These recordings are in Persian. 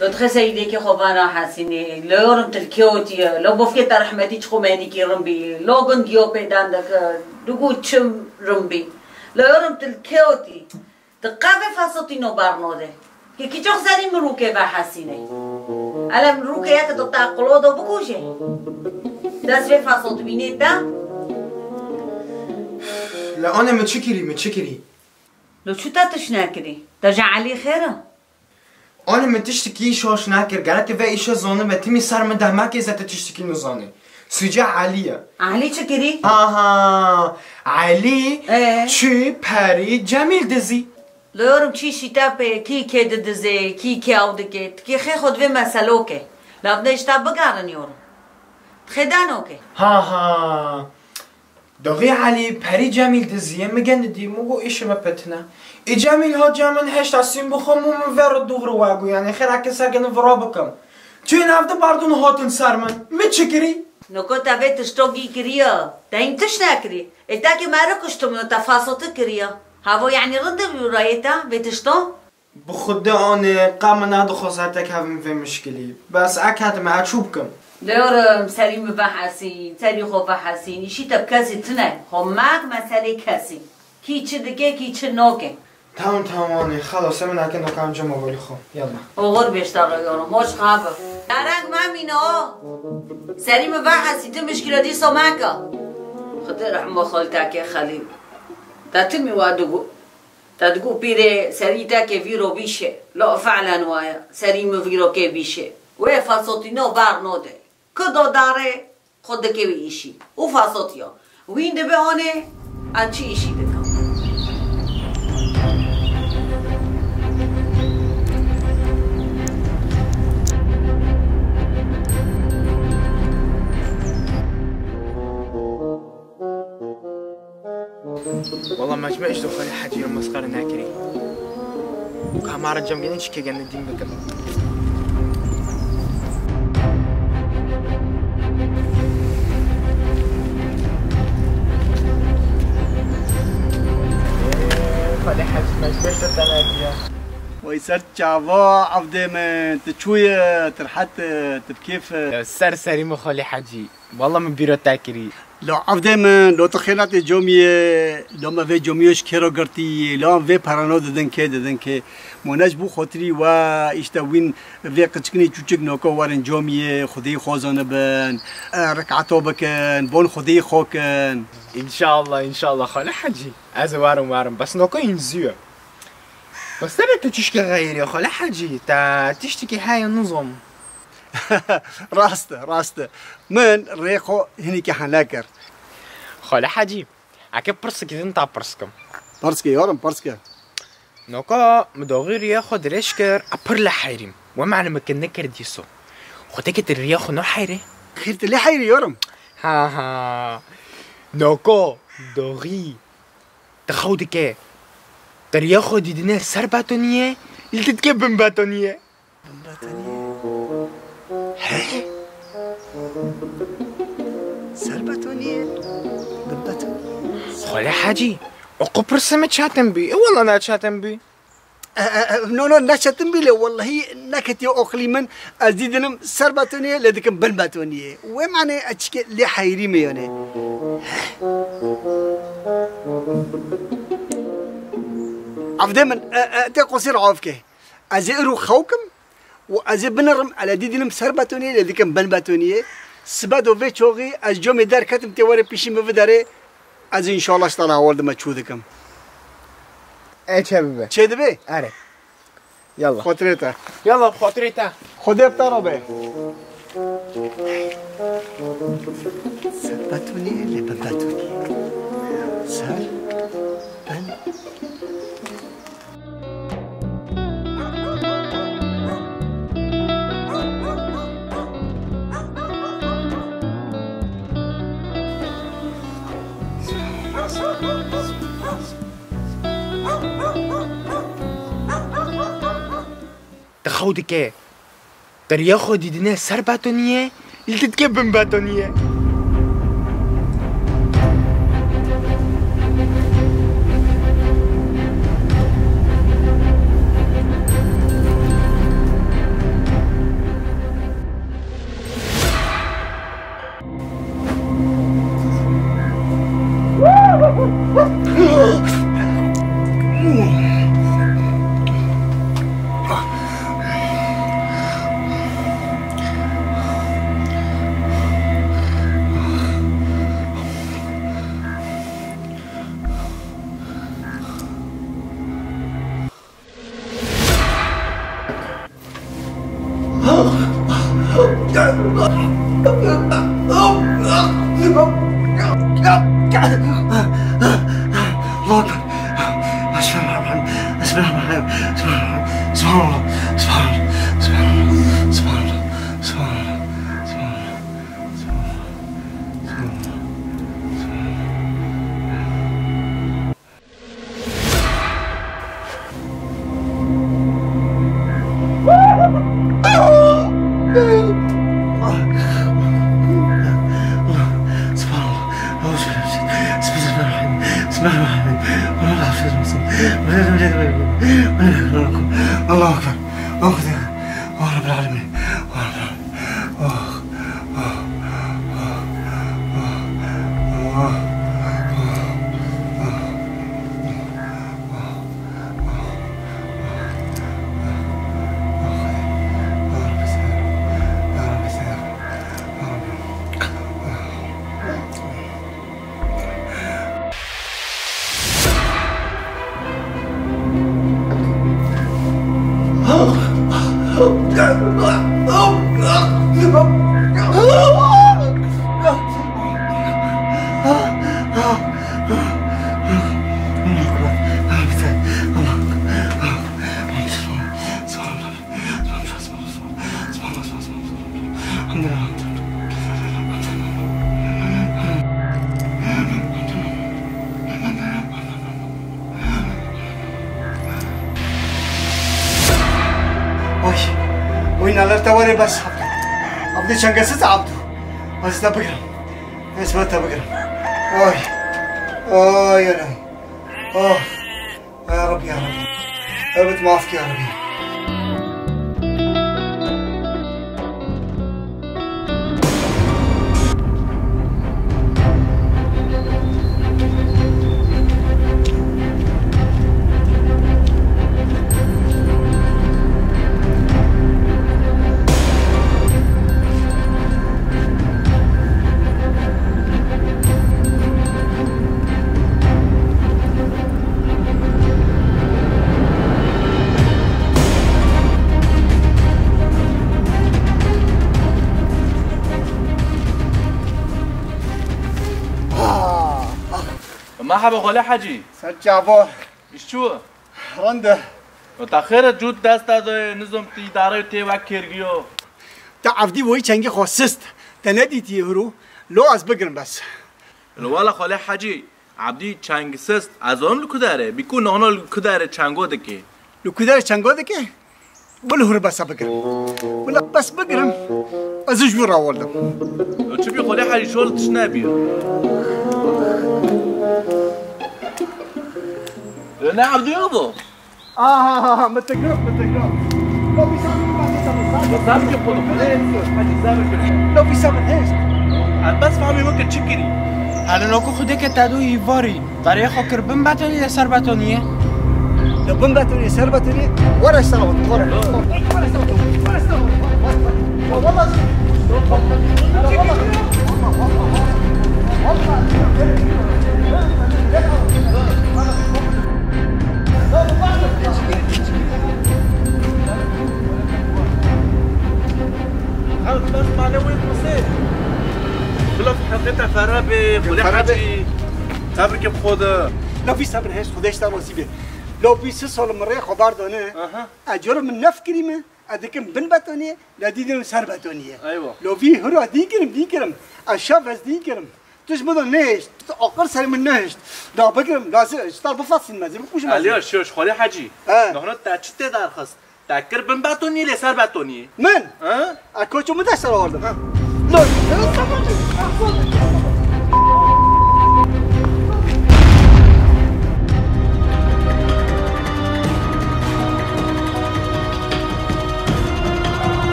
لو تخسيدي كي خبانا حسيني لو يورم تلكيوتي لو بفكت رحمتي تخماني كي رمبي لو قنديو بيداندك دقو تشم رمبي لو يورم تلكيوتي تقابي فاسوتي نو بارنوده كي تخسري مروكي بحسيني على مروكي ياك تطاقلو دو بكوشي داس في فاسوت بينيتا لا انا متشكري لو شو تشناكري ترجع علي خيره أنا من تشتكي شوش ناكر قالت في إيش زونه بتمي صار من ده ما كيزة تشتكي نزاني سجع عليا علي شكري علي شو باري جميل دزي لو يورم شي شتابه كي كده دزي كي أودكت كي خد في مسألوكه لا بدي شتاب بقارن يورم خدانوكه دغي علي باري جميل دزي مجند دي مو إيش ما بتنا جميل ها جامن هشت اسیم بخوام من ورد دور واقو یعنی خیر اگه سگن ورا بکم چه نفته باردون هاتون سرمن متشکری نکو تابه تشتوگی کریا تا این تش نکری اتا که مرا کشتم نو تفاصیل کریا هوا یعنی رد برایتا بتشتو بخود آن قام ناد خواستک هم في مشکلی بس اکد ما چوب کم لورم سلیم بحثی سری خوب بحثی نیشی تب کسی تنه هم ماک مسئله کسی کی چه دگه کی چه نوکه تمام خلاص من اكن كان جمع موبايل خو يلا وغر بيشتغل يا مش خابه درك ما مينو سليم بحثي تم مشكله دي سماكه خاطر رحمه خالتك يا خليل تتمي وادغو تدغو بيري سريتا كي فيرو بيشه لا فعلا وايا سليم فيرو كي بيشه وفاسوتينو بارنوده كدو داره خودك بيشي وفاسوتيو وين دبهونه اچي شي دكم والله ما جمعش دخل حاجة يوم مسخرة ناكري وكامارة جمعين شكي جن الدين بكم خلي حاجة ما جمعش تناكري ويسر شعبا عبد من تشوية ترحت تبكيف سرسري مخلي حاجي والله من بيرو تاكري لو عبد من لو تخيلات جومية لو ما في جوميوش كيرو قرتي لو في بارانو ددن كه مناج بو خاطري و اشتوين في قچكني چوچك نوكو وارن جومية خدي خوزانه بن ركعتو بكن بون خدي خوكن ان شاء الله خلي حاجي از وارم بس نوكو ينزيو بس ترى تشتكي غير يا خالي حاجي تا تشتكي هاي النظام راسته من ريخو هنيك حناكر خالي حاجي اكيد برسك انت برسكم برسكي يورم برسكي نوكا مدوغير ياخد ريشكر ابر لحيريم ومعنى مكن نكر ديسو خدك الرياخ نو حيري خيرت لي حيري يورم ها نوكا دوغي تخودك ترياخو دي دينا سر باتونيه اللي تتكبن باتونيه سربتونيه خالي حاجي عقب رسمة شاتم بي والله انا شاتم بي نو نشاتم بي والله هي نكتي اقلي من ازيدنم سربتونيه لدكم بنباتونيه ومعنى اشكي لي حيري ميونه عفدا من تقصير عافكه ازيرو خوكم وازي بنرم على ديدنم سربتونيه لدكم بنباتونيه سبادو في شوغي از جومي دار كتم توري بيشي مفداري از ان شاء الله اشتغل اول ما تشودكم ايه شباب چه دبي اره يلا خاطريتا يلا بخاطريتا خدي بطارو به سربتوني اللي بنباتوني سر بن تخودك ترياخو دي دينا سر باتونيه اللي تتكبن باتونيه الله أكبر الله رب العالمين وين على التواري بس عبدي شنقصت عبدو بس تبقرم اسمه تبقرم اوي يا لهي يا رب يا رب يا رب معافك يا ربي مرحبا خاله حاجی سر جوار ایش چو؟ رنده تاخیر جود دست داده نظام تی داره تی و کرگیو تا عبدی وای چنگی خواستست تا ندیدی هرو لو از بگرم بس والا خاله حاجی عبدی چنگ سست از آن لکو داره بیکو نانا لکو داره چنگو دکی لکو داره چنگو دکی بله هرو بس بگرم بله بس بگرم ازش برا آوردم چه بی خاله حاجی شغلتش نبیر نه عبدی یابو متقرب لو زبر که خودو حاجی زبر که لو بیسامن هست بس فهمی ما که چی کری حالا ناکو خوده که تدو ایواری برای خاکر بم بطانی یا سر بطانیه؟ لو بم بطانیه سر بطانیه ورش سلامت بس معنوي المصير بلا في حقيقة فرابي خلي حاجي صبرك بخود لو في صبر هست خودش تا نصیبه لو 20 سال مره خبر دانه اجر من نف کریمه ادکم بن بتونیه ندیدم سر بتونیه ايوه لو في هرو دیگرم اشاف از دیگرم توش بدون نهشت آخر سر من نهشت دا بگرم لازم اشتار بفصل مزه بکوش مزه عليا شوش خلي حاجي نحن تاچته درخواست تاكر بن بتوني لسر بتوني من اكوچو مدسر آوردم لا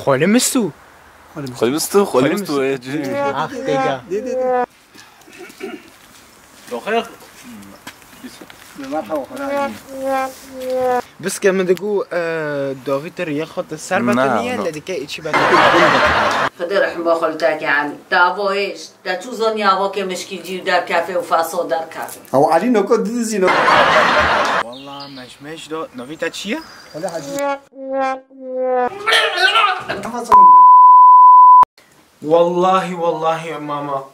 خاله مستو خالی مستو اخ دیگه بخير بس که من دگو داغی تر یه خود سر بطانیه لدیکه ایچی بطانیه خدا رحم با خالتك يا علي دعوایش در تو زنی هوا که مشکل جیو در کافه و فاسد در کافه او علی نکو دیدی نو والله مش دا نویتا چیه؟ ولا حاجی والله ماما